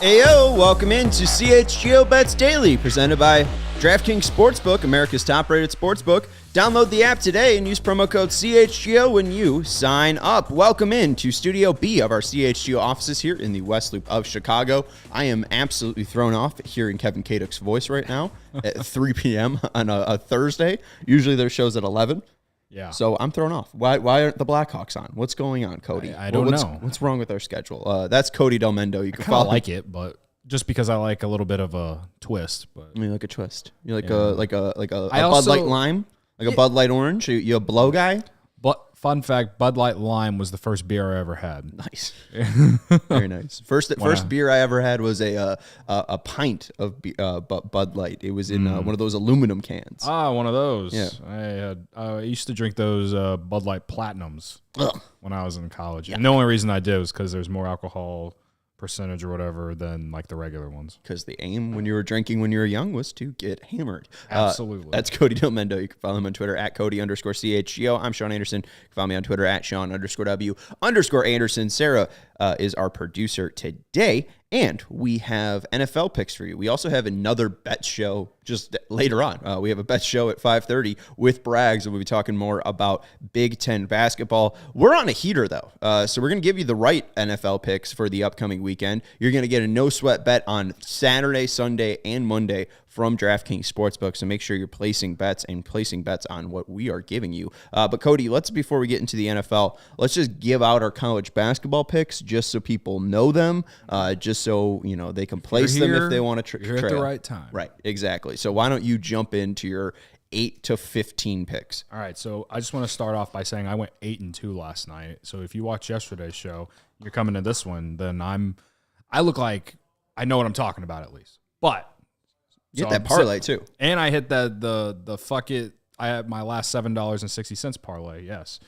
Ayo, welcome into CHGO Bets Daily, presented by DraftKings Sportsbook, America's top-rated sportsbook. Download the app today and use promo code CHGO when you sign up. Welcome in to Studio B of our CHGO offices here in the West Loop of Chicago. I am absolutely thrown off hearing Kevin Kaduk's voice right now at 3 p.m. on a Thursday. Usually their show's at 11. Yeah. So I'm thrown off. Why aren't the Blackhawks on? What's going on, Cody? I don't know. What's wrong with our schedule? That's Cody Delmendo. You can I follow. like it, but just because I like a little bit of a twist. But You like a twist. You like Yeah. a I Bud also- Light Lime, like a Bud Light Orange. You a blow guy? but fun fact, Bud Light Lime was the first beer I ever had. Nice, very nice. First beer I ever had was a pint of Bud Light. It was in one of those aluminum cans. One of those. Yeah. I used to drink those Bud Light Platinums Ugh. when I was in college. And the only reason I did was because there's more alcohol percentage or whatever than like the regular ones. Because the aim when you were drinking when you were young was to get hammered. Absolutely. That's Cody Delmendo. You can follow him on Twitter at Cody_CHGO. I'm Sean Anderson. You can follow me on Twitter at Sean_W_Anderson. Sarah is our producer today. And we have NFL picks for you. We also have another bet show just later on. We have a bet show at 5:30 with Braggs, and we'll be talking more about Big Ten basketball. We're on a heater, though. So we're going to give you the right NFL picks for the upcoming weekend. You're going to get a no-sweat bet on Saturday, Sunday, and Monday from DraftKings Sportsbook. So make sure you're placing bets on what we are giving you. But Cody, before we get into the NFL, let's just give out our college basketball picks just so people know them, just so they can place them if they want to You're at the right time. Right, exactly. So why don't you jump into your 8 to 15 picks? All right, so I just want to start off by saying I went 8-2 last night. So if you watched yesterday's show, you're coming to this one, then I look like I know what I'm talking about at least. But You hit that parlay too, and I hit the fuck it. I had my last $7.60 parlay. Yes.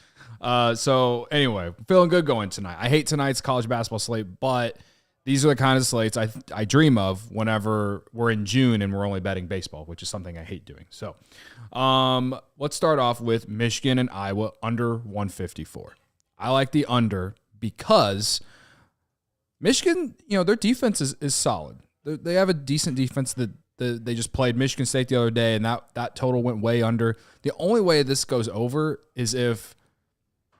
So anyway, feeling good going tonight. I hate tonight's college basketball slate, but these are the kind of slates I dream of whenever we're in June and we're only betting baseball, which is something I hate doing. So let's start off with Michigan and Iowa under 154. I like the under because Michigan, their defense is solid. They have a decent defense that they just played Michigan State the other day, and that total went way under. The only way this goes over is if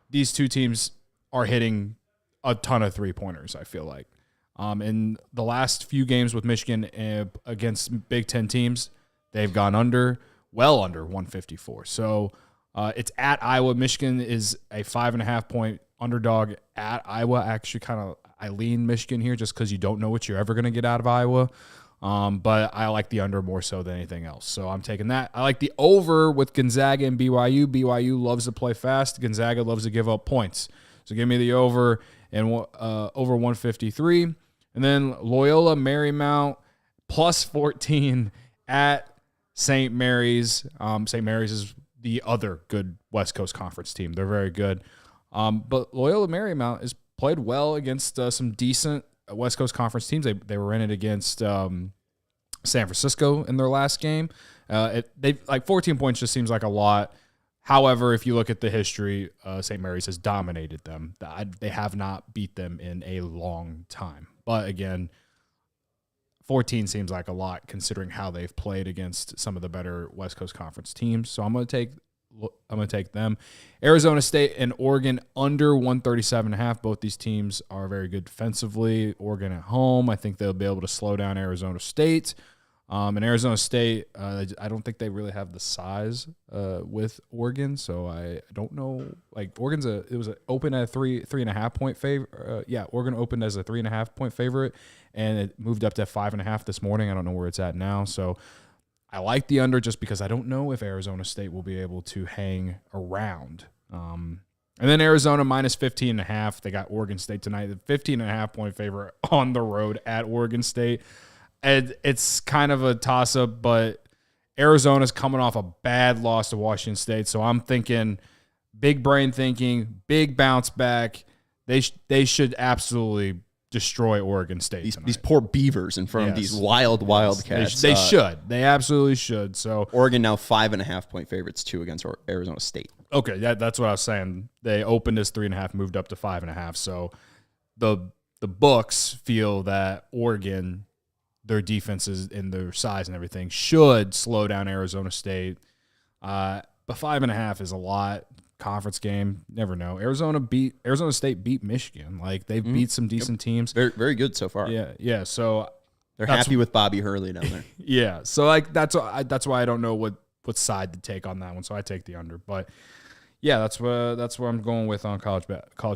these two teams are hitting a ton of three-pointers, I feel like. In the last few games with Michigan against Big Ten teams, they've gone well under 154. So it's at Iowa. Michigan is a 5.5-point underdog at Iowa. Actually, I lean Michigan here just because you don't know what you're ever going to get out of Iowa. But I like the under more so than anything else. So I'm taking that. I like the over with Gonzaga and BYU. BYU loves to play fast. Gonzaga loves to give up points. So give me the over and over 153. And then Loyola Marymount plus 14 at St. Mary's. St. Mary's is the other good West Coast Conference team. They're very good. But Loyola Marymount has played well against some decent West Coast Conference teams. They were in it against San Francisco in their last game. They 14 points just seems like a lot. However, if you look at the history, St. Mary's has dominated them. They have not beat them in a long time. But again, 14 seems like a lot considering how they've played against some of the better West Coast Conference teams. So I'm going to take them. Arizona State and Oregon under 137.5. Both these teams are very good defensively. Oregon at home, I think they'll be able to slow down Arizona State. And Arizona State, I don't think they really have the size with Oregon, so I don't know. Like Oregon's it was open at a 3.5 point favorite. Oregon opened as a 3.5 point favorite, and it moved up to 5.5 this morning. I don't know where it's at now, so I like the under just because I don't know if Arizona State will be able to hang around. And then Arizona minus 15.5. They got Oregon State tonight. The 15.5 point favorite on the road at Oregon State. And it's kind of a toss-up, but Arizona's coming off a bad loss to Washington State. So I'm thinking big brain thinking, big bounce back. They should absolutely destroy Oregon State tonight. These poor Beavers in front of these Wildcats. They should. They absolutely should. So Oregon now 5.5 point favorites too against Arizona State. Okay, that's what I was saying. They opened as 3.5, moved up to 5.5. So the the books feel that Oregon, their defenses and their size and everything, should slow down Arizona State. But 5.5 is a lot. Conference game, never know. Arizona State beat Michigan. Like, they've beat some decent teams. Very, very good so far. Yeah. So they're happy with Bobby Hurley down there. Yeah. So like that's why I don't know what side to take on that one. So I take the under. But yeah, that's where I'm going with on college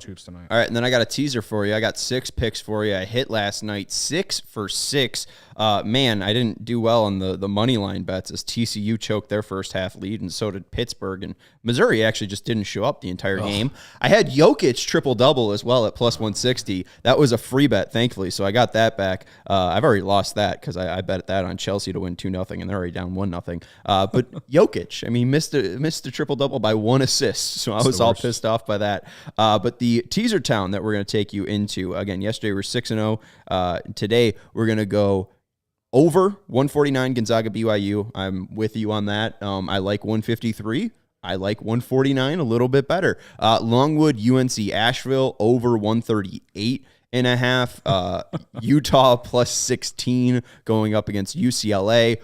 hoops tonight. All right, and then I got a teaser for you. I got 6 picks for you. I hit last night 6 for 6. Man, I didn't do well on the money line bets as TCU choked their first half lead, and so did Pittsburgh. And Missouri actually just didn't show up the entire game. I had Jokic triple-double as well at plus 160. That was a free bet, thankfully, so I got that back. I've already lost that because I bet that on Chelsea to win 2-0, and they're already down 1-0. But Jokic, I mean, missed the triple-double by 1 assist, so I was all pissed off by that. But the teaser town that we're going to take you into, again, yesterday we were 6-0. Today we're going to go over 149 Gonzaga BYU. I'm with you on that. I like 153. I like 149 a little bit better. Longwood UNC Asheville over 138.5. Utah plus 16 going up against UCLA.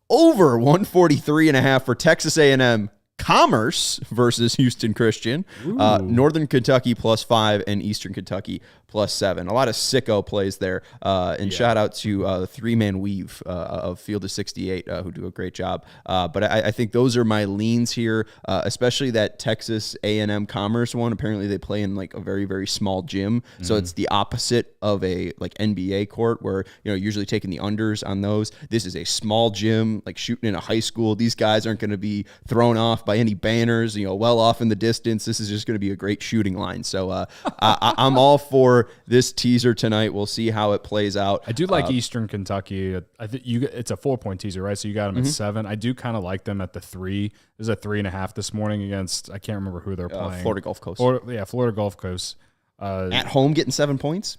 Over 143.5 for Texas A&M Commerce versus Houston Christian. Northern Kentucky plus 5 and Eastern Kentucky plus 7. A lot of sicko plays there. Shout out to the 3-man weave of Field of 68 who do a great job. But I think those are my leans here, especially that Texas A&M Commerce one. Apparently they play in like a very, very small gym. So it's the opposite of a like NBA court where, usually taking the unders on those. This is a small gym, like shooting in a high school. These guys aren't going to be thrown off by any banners, well off in the distance. This is just going to be a great shooting line. So I'm all for this teaser tonight. We'll see how it plays out. I do like Eastern Kentucky. I think it's a 4-point teaser, right? So you got them at 7. I do kind of like them at the 3. There's a 3.5 this morning against, I can't remember who they're playing. Florida Gulf Coast. Florida Gulf Coast. At home getting 7 points.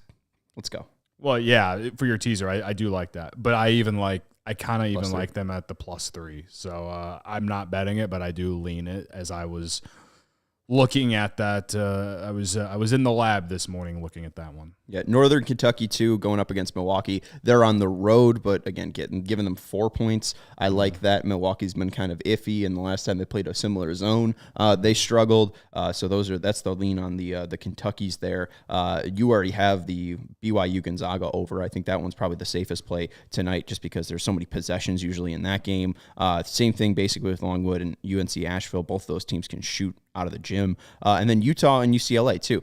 Let's go. Well, yeah, for your teaser, I do like that. But I kind of even like them at the plus 3. So I'm not betting it, but I do lean it as I was looking at that. I was in the lab this morning looking at that one. Yeah, Northern Kentucky, too, going up against Milwaukee. They're on the road, but, again, giving them 4 points. I like that. Milwaukee's been kind of iffy, and the last time they played a similar zone, they struggled. So that's the lean on the Kentuckys there. You already have the BYU Gonzaga over. I think that one's probably the safest play tonight just because there's so many possessions usually in that game. Same thing basically with Longwood and UNC Asheville. Both those teams can shoot out of the gym. And then Utah and UCLA, too.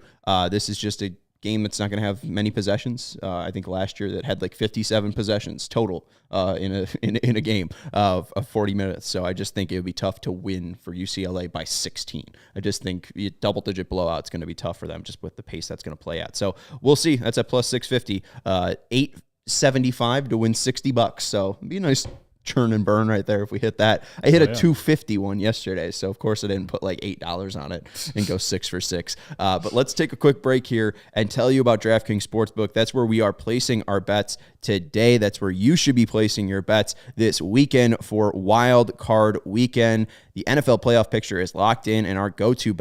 This is just a game that's not going to have many possessions. I think last year that had like 57 possessions total in a game of 40 minutes. So I just think it would be tough to win for UCLA by 16. I just think double-digit blowout's going to be tough for them just with the pace that's going to play at. So we'll see. That's at plus 650. $8.75 to win $60. So it'd be a nice churn and burn right there if we hit that. I hit a 250 one yesterday, so of course I didn't put like $8 on it and go 6 for 6. But let's take a quick break here and tell you about DraftKings Sportsbook. That's where we are placing our bets today. That's where you should be placing your bets this weekend for Wild Card Weekend. The NFL playoff picture is locked in, and our go-to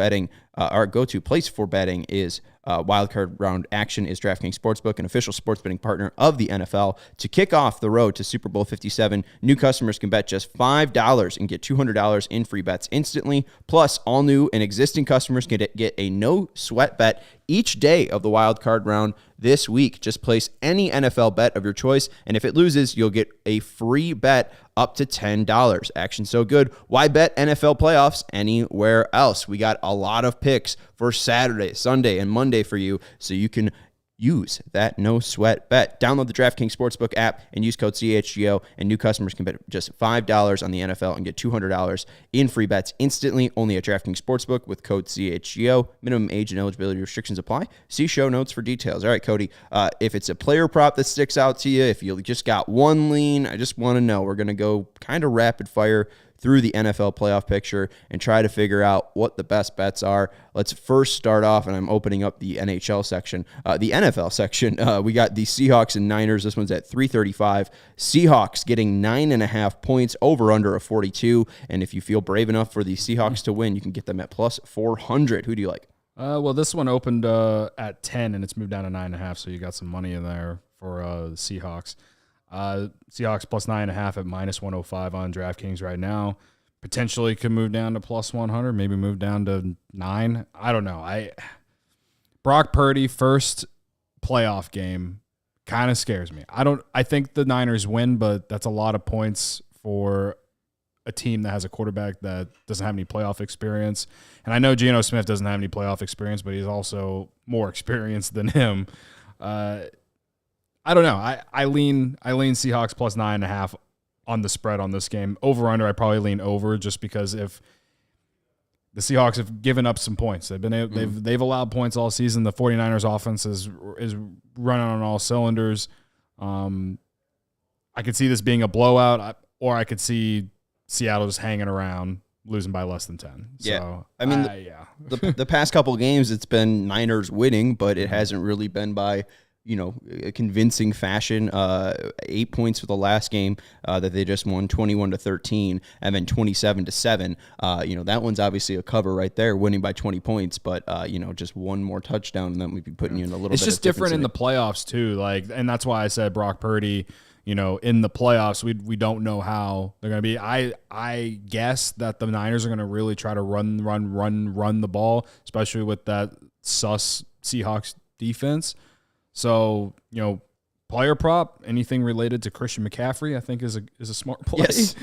place for betting is wildcard round action is DraftKings Sportsbook, an official sports betting partner of the NFL. To kick off the road to Super Bowl 57, new customers can bet just $5 and get $200 in free bets instantly. Plus, all new and existing customers can get a no-sweat bet each day of the wild card round this week. Just place any NFL bet of your choice, and if it loses, you'll get a free bet up to $10. Action so good, why bet NFL playoffs anywhere else? We got a lot of picks for Saturday, Sunday, and Monday for you, so you can use that no-sweat bet. Download the DraftKings Sportsbook app and use code CHGO, and new customers can bet just $5 on the NFL and get $200 in free bets instantly, only at DraftKings Sportsbook with code CHGO. Minimum age and eligibility restrictions apply. See show notes for details. All right, Cody, if it's a player prop that sticks out to you, if you just got one lean, I just want to know. We're going to go kind of rapid fire through the NFL playoff picture and try to figure out what the best bets are. Let's first start off, and I'm opening up the NHL section. The NFL section, we got the Seahawks and Niners. This one's at 335. Seahawks getting 9.5 points, over under a 42. And if you feel brave enough for the Seahawks to win, you can get them at plus 400. Who do you like? Well, this one opened at 10 and it's moved down to 9.5, so you got some money in there for the Seahawks. Seahawks plus 9.5 at minus 105 on DraftKings right now. Potentially could move down to plus 100, maybe move down to 9. I don't know. Brock Purdy first playoff game kind of scares me. I think the Niners win, but that's a lot of points for a team that has a quarterback that doesn't have any playoff experience. And I know Geno Smith doesn't have any playoff experience, but he's also more experienced than him. I don't know. I lean Seahawks plus 9.5 on the spread on this game. Over under, I probably lean over just because if the Seahawks have given up some points. They've allowed points all season. The 49ers offense is running on all cylinders. I could see this being a blowout, or I could see Seattle just hanging around, losing by less than 10. Yeah. So, I mean, the past couple of games, it's been Niners winning, but it hasn't really been by, a convincing fashion. 8 points for the last game that they just won, 21-13, and then 27-7. That one's obviously a cover right there, winning by 20 points, but just one more touchdown, and then we'd be putting you in a little bit. It's just different in the playoffs too, and that's why I said Brock Purdy. In the playoffs, we don't know how they're going to be. I guess that the Niners are going to really try to run the ball, especially with that sus Seahawks defense. So, player prop, anything related to Christian McCaffrey, I think is a smart play. Yes.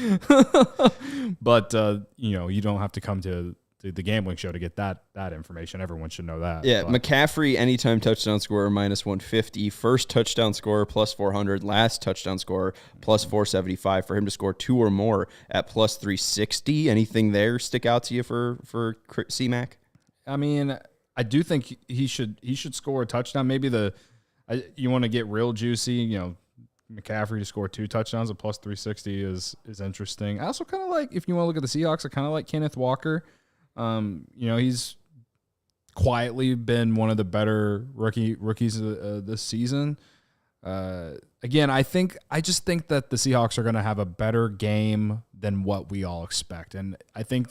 But, you don't have to come to the gambling show to get that information. Everyone should know that. Yeah, but McCaffrey, anytime touchdown scorer, minus 150. First touchdown scorer, plus 400. Last touchdown scorer, plus 475. For him to score 2 or more at plus 360. Anything there stick out to you for C-Mac? I mean, I do think he should score a touchdown. Maybe you want to get real juicy, McCaffrey to score 2 touchdowns at plus 360 is interesting. I also kind of like, if you want to look at the Seahawks, I kind of like Kenneth Walker. He's quietly been one of the better rookies this season. Again, I just think that the Seahawks are going to have a better game than what we all expect. And I think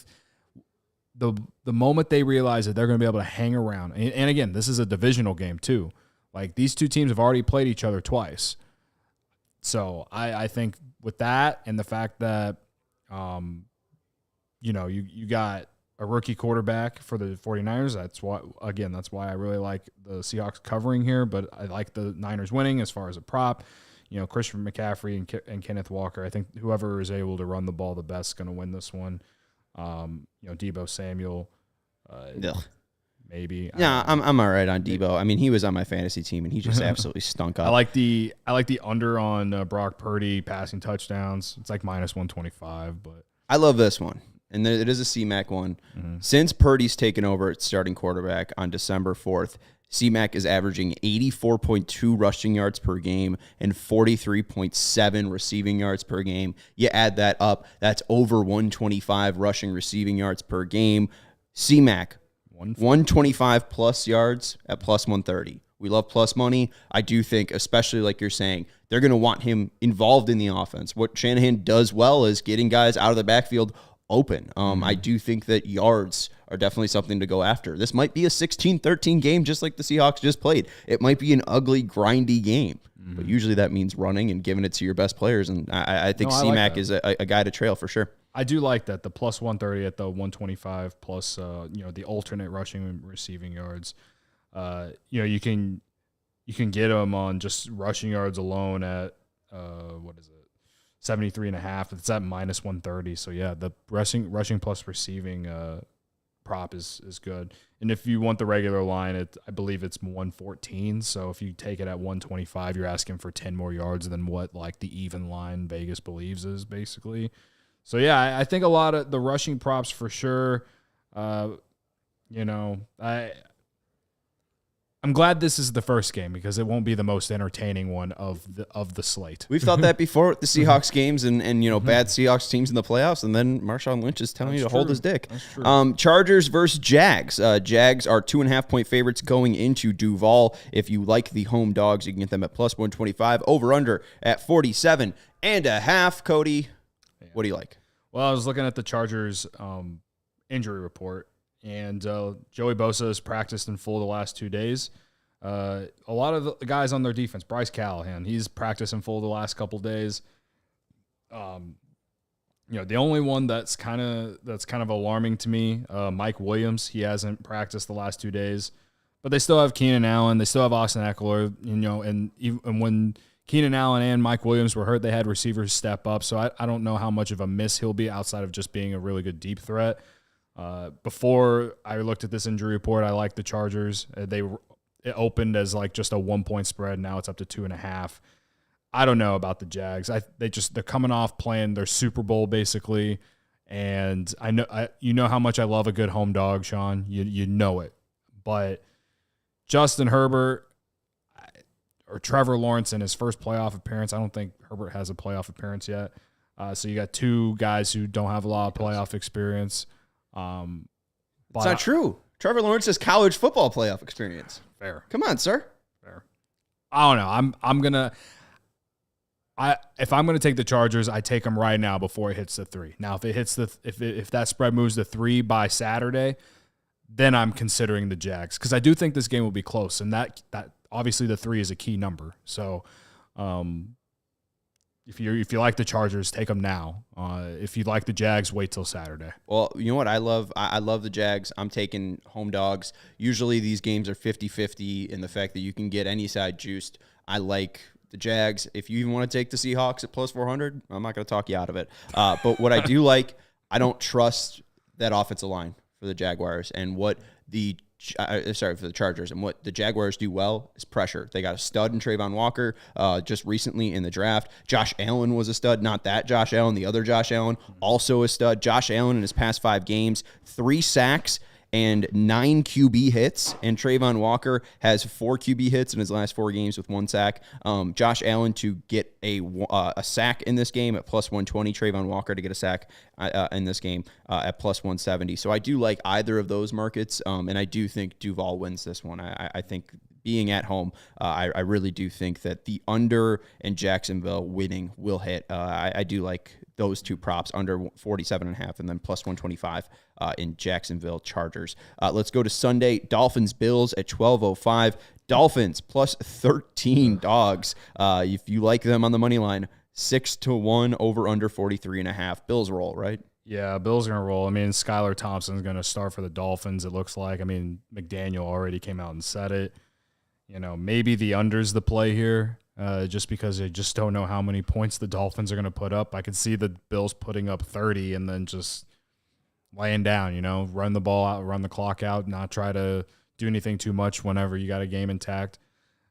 the moment they realize that they're going to be able to hang around, and again, this is a divisional game too. Like, these two teams have already played each other twice. So I think with that and the fact that, you got a rookie quarterback for the 49ers. That's why I really like the Seahawks covering here, but I like the Niners winning as far as a prop. Christian McCaffrey and Kenneth Walker. I think whoever is able to run the ball the best is going to win this one. Deebo Samuel, maybe. Yeah, I'm all right on Deebo. I mean, he was on my fantasy team, and he just absolutely stunk up. I like the under on Brock Purdy passing touchdowns. It's like minus 125, but I love this one. And it is a C-Mac one. Mm-hmm. Since Purdy's taken over at starting quarterback on December 4th, C-Mac is averaging 84.2 rushing yards per game and 43.7 receiving yards per game. You add that up, that's over 125 rushing receiving yards per game. C-Mac, 125 plus yards at plus 130. We love plus money. I do think, especially like you're saying, they're going to want him involved in the offense. What Shanahan does well is getting guys out of the backfield open. I do think that yards are definitely something to go after. This might be a 16-13 game, just like the Seahawks just played. It might be an ugly, grindy game, but usually that means running and giving it to your best players. And I think C-Mac is a guy to trail for sure. I do like that. The plus 130 at the 125 plus, the alternate rushing and receiving yards. You can get them on just rushing yards alone at, 73.5. It's at minus 130. So yeah, the rushing plus receiving prop is good. And if you want the regular line, I believe it's 114. So if you take it at 125, you're asking for 10 more yards than what like the even line Vegas believes is basically. So yeah, I think a lot of the rushing props for sure. I'm glad this is the first game because it won't be the most entertaining one of the slate. We've thought that before with the Seahawks games and bad Seahawks teams in the playoffs, and then Marshawn Lynch is telling you to hold his dick. That's true. Chargers versus Jags. Jags are 2.5-point favorites going into Duval. If you like the home dogs, you can get them at plus 125. Over under at 47.5. Cody, what do you like? Well, I was looking at the Chargers injury report. And Joey Bosa has practiced in full the last 2 days. A lot of the guys on their defense, Bryce Callahan, he's practiced in full the last couple days. The only one that's kind of alarming to me, Mike Williams, he hasn't practiced the last 2 days, but they still have Keenan Allen, they still have Austin Eckler, and when Keenan Allen and Mike Williams were hurt, they had receivers step up. So I don't know how much of a miss he'll be outside of just being a really good deep threat. Before I looked at this injury report, I liked the Chargers. It opened as like just a 1-point spread. Now it's up to 2.5. I don't know about the Jags. They're coming off playing their Super Bowl basically, and I know how much I love a good home dog, Sean. You know it, but Justin Herbert or Trevor Lawrence in his first playoff appearance. I don't think Herbert has a playoff appearance yet. So you got two guys who don't have a lot of playoff experience. It's not true. Trevor Lawrence has college football playoff experience. Fair. Come on, sir. Fair. I don't know. If I'm gonna take the Chargers, I take them right now before it hits the 3. Now, if it hits if that spread moves to 3 by Saturday, then I'm considering the Jags because I do think this game will be close, and that obviously the 3 is a key number. So, if you like the Chargers, take them now. If you like the Jags, wait till Saturday. Well, you know what I love? I love the Jags. I'm taking home dogs. Usually these games are 50-50 in the fact that you can get any side juiced. I like the Jags. If you even want to take the Seahawks at plus 400, I'm not going to talk you out of it. But what I do like, I don't trust that offensive line for the Jaguars and for the Chargers. And what the Jaguars do well is pressure. They got a stud in Trayvon Walker just recently in the draft. Josh Allen was a stud, not that Josh Allen, the other Josh Allen, also a stud. Josh Allen in his past 5 games, 3 sacks and 9 QB hits, and Trayvon Walker has 4 QB hits in his last 4 games with 1 sack. Josh Allen to get a sack in this game at plus 120, Trayvon Walker to get a sack in this game at plus 170. So I do like either of those markets, and I do think Duval wins this one. I think being at home, I really do think that the under and Jacksonville winning will hit. I do like those 2 props, under 47.5 and then plus 125 in Jacksonville Chargers. Let's go to Sunday. Dolphins Bills at 12:05. Dolphins plus 13 dogs. If you like them on the money line, 6-1 over under 43.5. Bills roll, right? Yeah, Bills are going to roll. I mean, Skylar Thompson's going to start for the Dolphins, it looks like. I mean, McDaniel already came out and said it. Maybe the under's the play here. Just because I just don't know how many points the Dolphins are going to put up. I could see the Bills putting up 30 and then just laying down, run the ball out, run the clock out, not try to do anything too much whenever you got a game intact.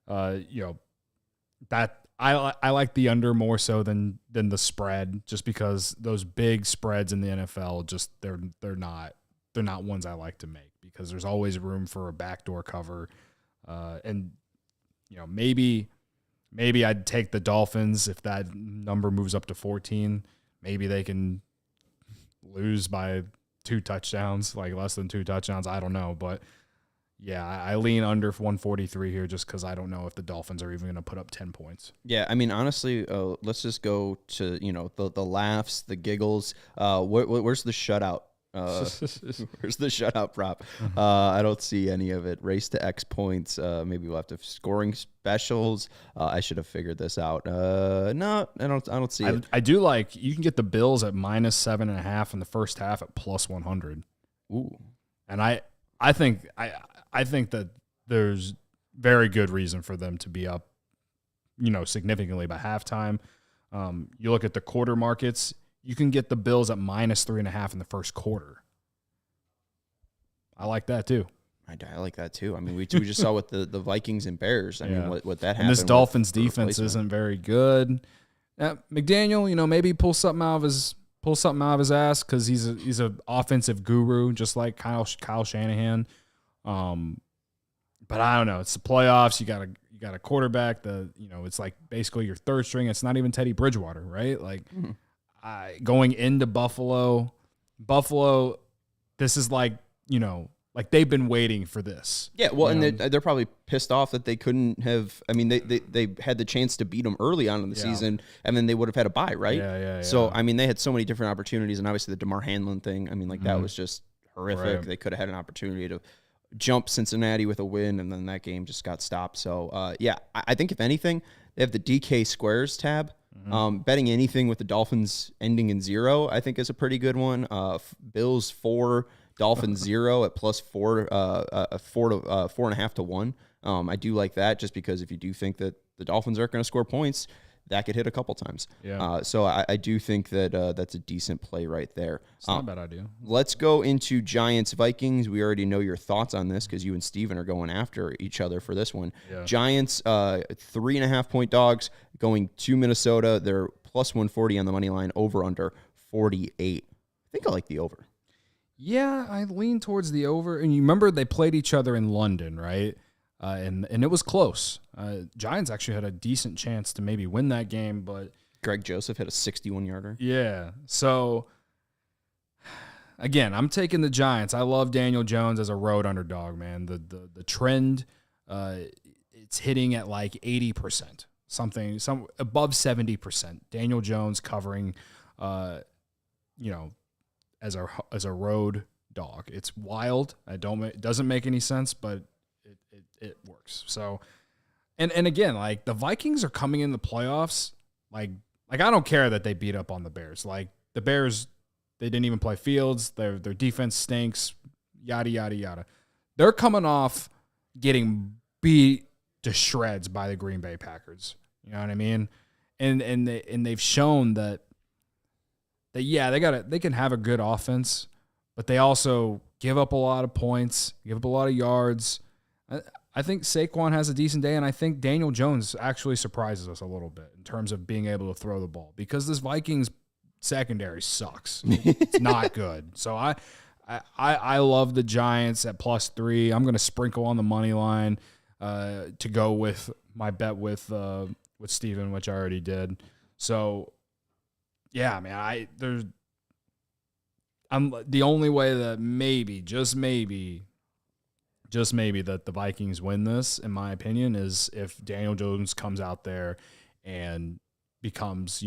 That I like the under more so than the spread, just because those big spreads in the NFL just they're not ones I like to make because there's always room for a backdoor cover, and Maybe I'd take the Dolphins if that number moves up to 14. Maybe they can lose by 2 touchdowns, like less than 2 touchdowns. I don't know. But, yeah, I lean under 143 here just because I don't know if the Dolphins are even going to put up 10 points. Yeah, I mean, honestly, let's just go to, the laughs, the giggles. Where's the shutout? Where's the shutout prop? I don't see any of it. Race to X points. Maybe we'll have to scoring specials. I should have figured this out. No, I don't see it. I do like you can get the Bills at minus 7.5 in the first half at plus 100. Ooh, and I think that there's very good reason for them to be up, significantly by halftime. You look at the quarter markets. You can get the Bills at minus 3.5 in the first quarter. I like that too. I like that too. I mean, we just saw with the Vikings and Bears. I mean, what that happened. And this Dolphins defense isn't very good. McDaniel, maybe pull something out of his ass because he's an offensive guru, just like Kyle Shanahan. But I don't know. It's the playoffs. You got a quarterback that it's like basically your third string. It's not even Teddy Bridgewater, right? Like. Mm-hmm. Going into Buffalo, this is like they've been waiting for this. Yeah, well, and they're probably pissed off that they couldn't have. I mean, they had the chance to beat them early on in the season, and then they would have had a bye, right? Yeah. So I mean, they had so many different opportunities, and obviously the DeMar Hamlin thing. I mean, that was just horrific. Right. They could have had an opportunity to jump Cincinnati with a win, and then that game just got stopped. So, I think if anything, they have the DK Squares tab. Betting anything with the Dolphins ending in 0, I think is a pretty good one. Bills 4, Dolphins 0 at plus 4, 4.5 to 1. I do like that just because if you do think that the Dolphins aren't going to score points, that could hit a couple times. Yeah. So I do think that that's a decent play right there. It's not a bad idea. Let's go into Giants-Vikings. We already know your thoughts on this because you and Steven are going after each other for this one. Yeah. Giants, 3.5-point dogs going to Minnesota. They're plus 140 on the money line, over under 48. I think I like the over. Yeah, I lean towards the over. And you remember they played each other in London, right? And it was close. Giants actually had a decent chance to maybe win that game, but Greg Joseph hit a 61-yarder. Yeah. So, again, I'm taking the Giants. I love Daniel Jones as a road underdog, man. The trend, it's hitting at like 80%, some above 70%. Daniel Jones covering, as a road dog. It's wild. It doesn't make any sense, but it works. So, and again, like the Vikings are coming in the playoffs. Like I don't care that they beat up on the Bears. Like the Bears, they didn't even play Fields. Their defense stinks. Yada yada yada. They're coming off getting beat to shreds by the Green Bay Packers. You know what I mean? And they've shown that they can have a good offense, but they also give up a lot of points, give up a lot of yards. I think Saquon has a decent day, and I think Daniel Jones actually surprises us a little bit in terms of being able to throw the ball because this Vikings secondary sucks. It's not good. So I love the Giants at +3. I'm going to sprinkle on the money line to go with my bet with Steven, which I already did. So, yeah, man, I'm the only way that maybe, just maybe that the Vikings win this, in my opinion, is if Daniel Jones comes out there and becomes,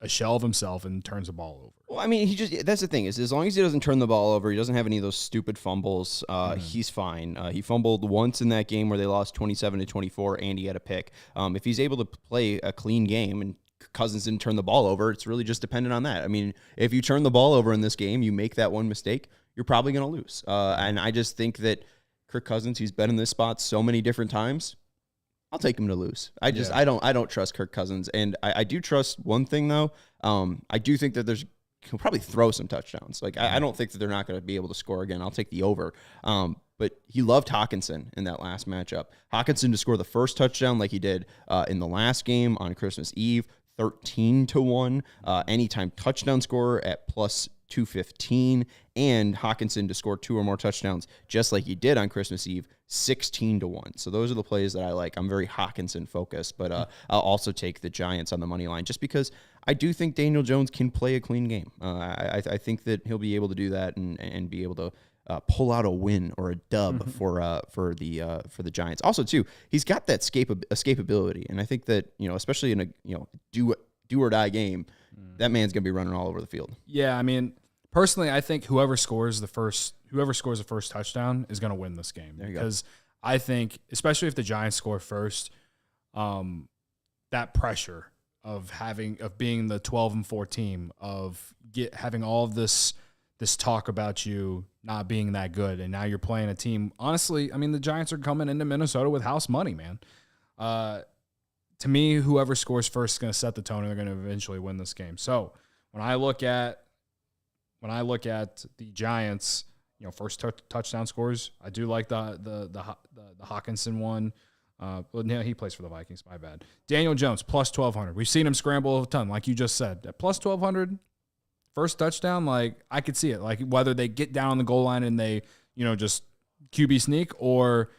a shell of himself and turns the ball over. Well, I mean, that's the thing is as long as he doesn't turn the ball over, he doesn't have any of those stupid fumbles, he's fine. He fumbled once in that game where they lost 27-24 and he had a pick. If he's able to play a clean game and Cousins didn't turn the ball over, it's really just dependent on that. I mean, if you turn the ball over in this game, you make that one mistake, you're probably going to lose. And I just think that Kirk Cousins, he's been in this spot so many different times, I'll take him to lose. I don't trust Kirk Cousins. And I do trust one thing, though. I do think that he'll probably throw some touchdowns. Like, I don't think that they're not going to be able to score again. I'll take the over. But he loved Hawkinson in that last matchup. Hawkinson to score the first touchdown like he did in the last game on Christmas Eve, 13-1. Anytime touchdown scorer at +215. And Hawkinson to score 2 or more touchdowns just like he did on Christmas Eve, 16-1. So those are the plays that I like. I'm very Hawkinson focused, but I'll also take the Giants on the money line just because I do think Daniel Jones can play a clean game. I think that he'll be able to do that and be able to pull out a win or a dub for the Giants. Also, too, he's got that escapability, and I think that especially in a do or die game, that man's gonna be running all over the field. Yeah, I mean, personally, I think whoever scores the first touchdown is gonna win this game because I think, especially if the Giants score first, that pressure of being the 12-4 team, of having all of this talk about you not being that good, and now you're playing a team. Honestly, I mean, the Giants are coming into Minnesota with house money, man. To me, whoever scores first is going to set the tone, and they're going to eventually win this game. So when I look at the Giants, first touchdown scores, I do like the Hawkinson one. Well, no, he plays for the Vikings. My bad. Daniel Jones +1,200. We've seen him scramble a ton, like you just said. At +1,200, first touchdown, like I could see it. Like whether they get down on the goal line and they, just QB sneak, or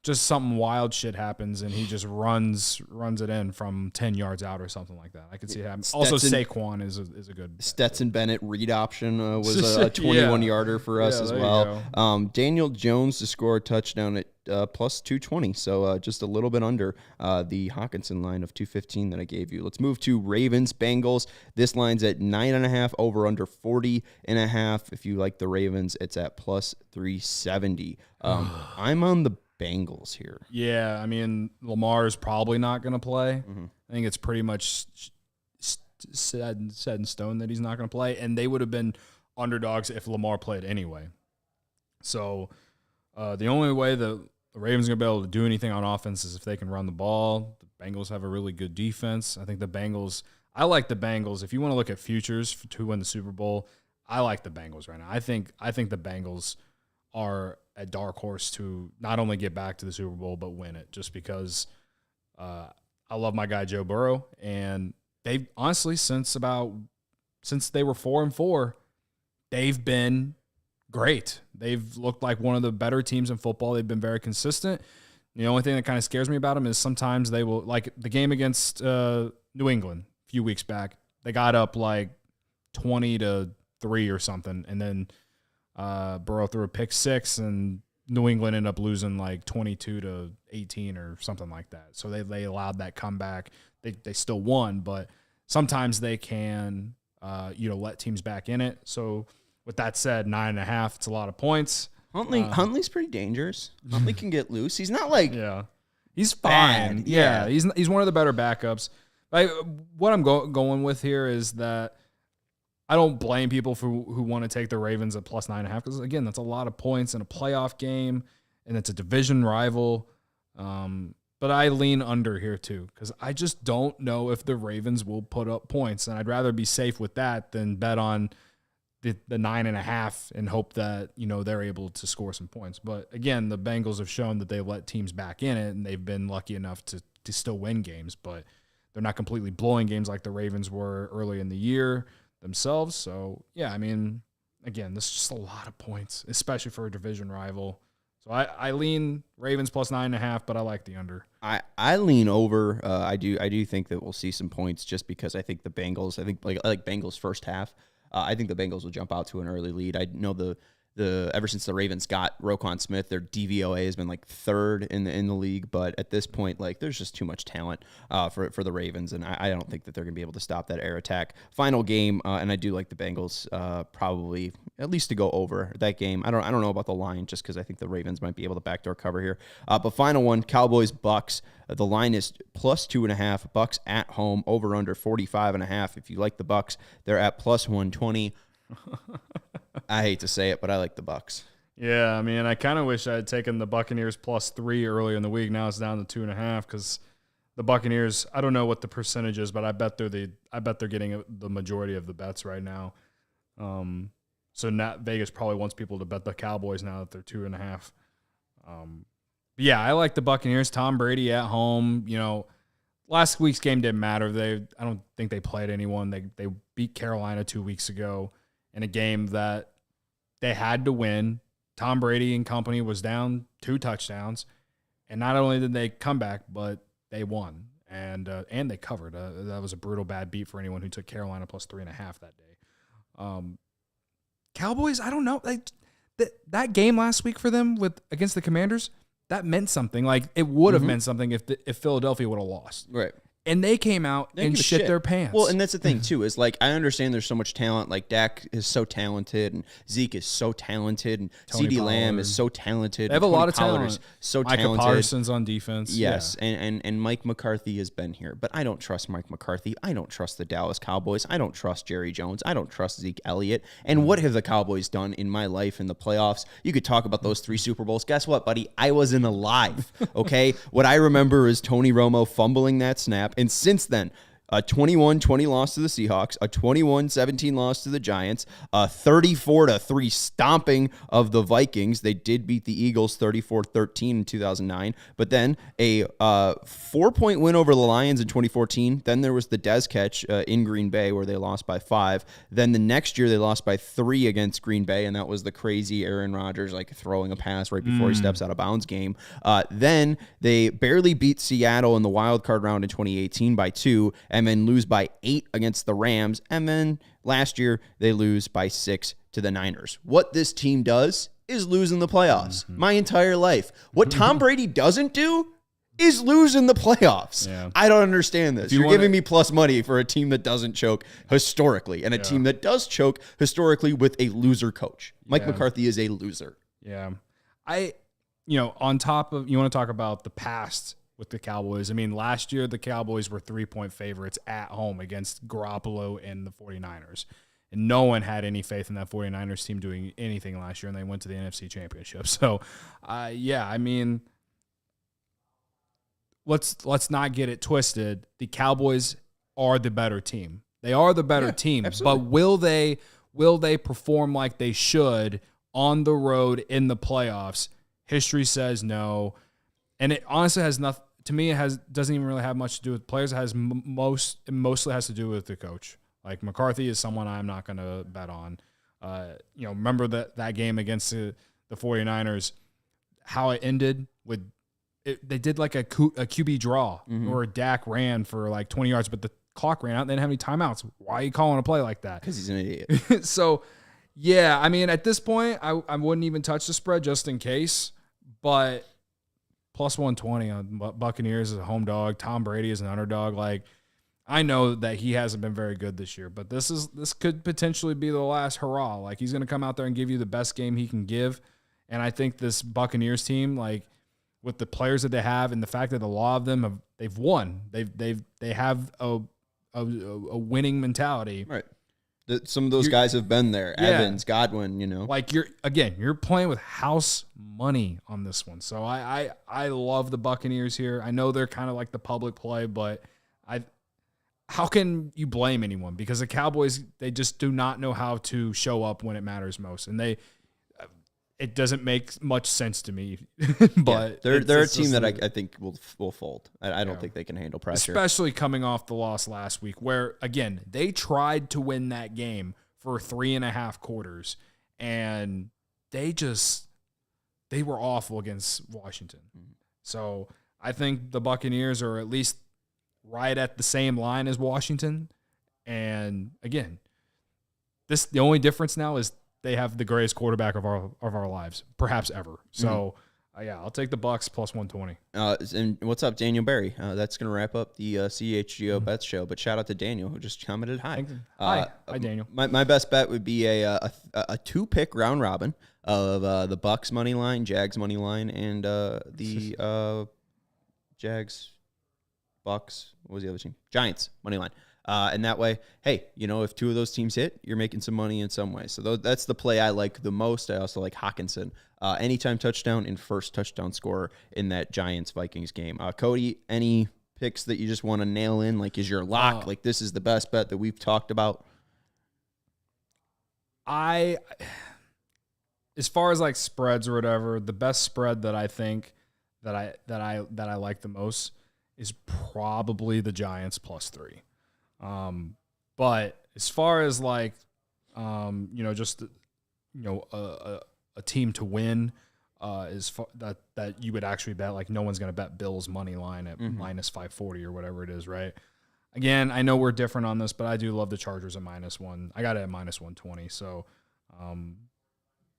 just something wild shit happens and he just runs it in from 10 yards out or something like that. I could see it happen. Also, Saquon is a good Stetson Bennett read option was a 21-yarder for us as well. Daniel Jones to score a touchdown at plus 220. So just a little bit under the Hawkinson line of 215 that I gave you. Let's move to Ravens Bengals. This line's at 9.5, over under 40.5. If you like the Ravens, it's at plus 370. I'm on the Bengals here. Yeah, I mean, Lamar is probably not going to play. I think it's pretty much set in stone that he's not going to play, and they would have been underdogs if Lamar played anyway. So the only way the Ravens are going to be able to do anything on offense is if they can run the ball. The Bengals have a really good defense. I think I like the Bengals. If you want to look at futures to win the Super Bowl, I like the Bengals right now. I think the Bengals are a dark horse to not only get back to the Super Bowl but win it, just because I love my guy Joe Burrow, and they honestly since they were 4-4, they've been great. They've looked like one of the better teams in football. They've been very consistent. The only thing that kind of scares me about them is sometimes they will, like the game against New England a few weeks back, they got up like 20-3 or something, and then Burrow threw a pick six, and New England ended up losing like 22-18 or something like that. So they allowed that comeback. They still won, but sometimes they can let teams back in it. So with that said, 9.5, it's a lot of points. Huntley's pretty dangerous. Huntley can get loose. He's not like he's fine. Yeah, he's one of the better backups. What I'm going with here is that I don't blame people who want to take the Ravens at plus 9.5, because again, that's a lot of points in a playoff game, and it's a division rival. But I lean under here too, because I just don't know if the Ravens will put up points, and I'd rather be safe with that than bet on the 9.5 and hope that they're able to score some points. But again, the Bengals have shown that they let teams back in it, and they've been lucky enough to still win games, but they're not completely blowing games like the Ravens were early in the year themselves. So yeah, I mean, again, this is just a lot of points, especially for a division rival. So I lean Ravens plus 9.5, but I like the under. I lean over. I do think that we'll see some points, just because I think the Bengals. I like Bengals first half. I think the Bengals will jump out to an early lead. I know the ever since the Ravens got Roquan Smith, their DVOA has been like third in the league. But at this point, like, there's just too much talent for the Ravens, and I don't think that they're going to be able to stop that air attack. Final game, and I do like the Bengals probably at least to go over that game. I don't know about the line, just because I think the Ravens might be able to backdoor cover here. But final one, Cowboys Bucks. The line is plus 2.5. Bucks at home, over under 45.5. If you like the Bucks, they're at plus 120. I hate to say it, but I like the Bucks. Yeah, I mean, I kind of wish I had taken the Buccaneers plus 3 earlier in the week. Now it's down to 2.5, because the Buccaneers, I don't know what the percentage is, but I bet they're getting the majority of the bets right now. So Vegas probably wants people to bet the Cowboys now that they're 2.5. Yeah, I like the Buccaneers. Tom Brady at home. Last week's game didn't matter. I don't think they played anyone. They beat Carolina 2 weeks ago in a game that they had to win. Tom Brady and company was down 2 touchdowns, and not only did they come back, but they won, and they covered. That was a brutal bad beat for anyone who took Carolina plus 3.5 that day. Cowboys, I don't know. That game last week for them against the Commanders, that meant something. Like, it would have meant something if Philadelphia would have lost. Right. And they came out and shit their pants. Well, and that's the thing, too, is like, I understand there's so much talent. Like, Dak is so talented, and Zeke is so talented, and CeeDee Lamb is so talented. They have a lot of talent. So Micah talented. Parsons on defense. Yes, yeah. And Mike McCarthy has been here. But I don't trust Mike McCarthy. I don't trust the Dallas Cowboys. I don't trust Jerry Jones. I don't trust Zeke Elliott. And what have the Cowboys done in my life in the playoffs? You could talk about those 3 Super Bowls. Guess what, buddy? I wasn't alive, okay? What I remember is Tony Romo fumbling that snap. And since then, a 21-20 loss to the Seahawks, a 21-17 loss to the Giants, a 34-3 stomping of the Vikings. They did beat the Eagles 34-13 in 2009, but then a 4-point win over the Lions in 2014. Then there was the Dez catch in Green Bay where they lost by 5. Then the next year they lost by 3 against Green Bay, and that was the crazy Aaron Rodgers like throwing a pass right before he steps out of bounds game. Then they barely beat Seattle in the wild card round in 2018 by 2, and then lose by 8 against the Rams, and then last year they lose by 6 to the Niners. What this team does is losing the playoffs my entire life. What Tom Brady doesn't do is lose in the playoffs. Yeah. I don't understand this. You're giving me plus money for a team that doesn't choke historically and a team that does choke historically with a loser coach. Mike McCarthy is a loser. Yeah. On top of, you want to talk about the past with the Cowboys. I mean, last year the Cowboys were 3-point favorites at home against Garoppolo and the 49ers. And no one had any faith in that 49ers team doing anything last year, and they went to the NFC Championship. So, I mean, let's not get it twisted. The Cowboys are the better team. They are the better team. Absolutely. But will they perform like they should on the road in the playoffs? History says no. And it honestly has nothing, to me, doesn't even really have much to do with players. It has mostly has to do with the coach. Like, McCarthy is someone I'm not going to bet on. Remember that game against the 49ers, how it ended with they did like a QB draw where Dak ran for like 20 yards, but the clock ran out and they didn't have any timeouts. Why are you calling a play like that? Because he's an idiot. So, yeah, I mean, at this point, I wouldn't even touch the spread just in case, but plus 120 on Buccaneers as a home dog. Tom Brady is an underdog. Like, I know that he hasn't been very good this year, but this could potentially be the last hurrah. Like, he's going to come out there and give you the best game he can give. And I think this Buccaneers team, like, with the players that they have and the fact that a lot of them they've won, they have a winning mentality. Right. Some of those guys have been there. Yeah. Evans, Godwin, Like, you're playing with house money on this one. So I love the Buccaneers here. I know they're kind of like the public play, but how can you blame anyone? Because the Cowboys, they just do not know how to show up when it matters most. And it doesn't make much sense to me. But they're a team that I think will fold. I don't think they can handle pressure. Especially coming off the loss last week where, again, they tried to win that game for 3.5 quarters, and they were awful against Washington. So I think the Buccaneers are at least right at the same line as Washington. And again, the only difference now is they have the greatest quarterback of our lives, perhaps ever. So, I'll take the Bucs plus 120. And what's up, Daniel Berry? That's going to wrap up the CHGO Bets show. But shout out to Daniel, who just commented hi. Hi, Daniel. My best bet would be a 2-pick round robin of the Bucs money line, Jags money line, and the Jags, Bucs. What was the other team? Giants money line. And that way, hey, if 2 of those teams hit, you're making some money in some way. So that's the play I like the most. I also like Hawkinson. Anytime touchdown and first touchdown scorer in that Giants-Vikings game. Cody, any picks that you just want to nail in? Like, is your lock? Like, this is the best bet that we've talked about? As far as like spreads or whatever, the best spread that I think that I like the most is probably the Giants plus 3. But as far as like, just, a team to win, that you would actually bet, like, no one's going to bet Bills money line at minus 540 or whatever it is. Right. Again, I know we're different on this, but I do love the Chargers at -1. I got it at minus 120. So,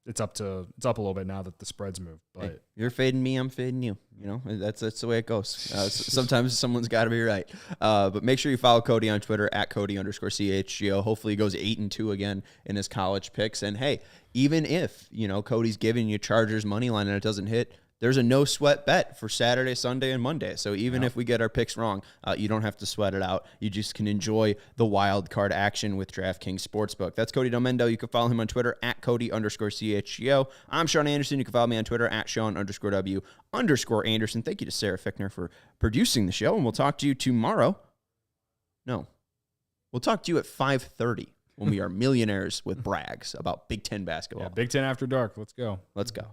it's up a little bit now that the spreads move. But hey, you're fading me, I'm fading you. That's the way it goes. Sometimes someone's got to be right. But make sure you follow Cody on Twitter at Cody_CHGO. Hopefully he goes 8-2 again in his college picks. And hey, even if Cody's giving you Chargers money line and it doesn't hit, there's a no sweat bet for Saturday, Sunday, and Monday. So even if we get our picks wrong, you don't have to sweat it out. You just can enjoy the wild card action with DraftKings Sportsbook. That's Cody Delmendo. You can follow him on Twitter at Cody_CHGO. I'm Sean Anderson. You can follow me on Twitter at Sean_W_Anderson. Thank you to Sarah Fickner for producing the show. And we'll talk to you tomorrow. No, we'll talk to you at 5:30 when we are millionaires with brags about Big Ten basketball. Yeah, Big Ten after dark. Let's go. Let's go.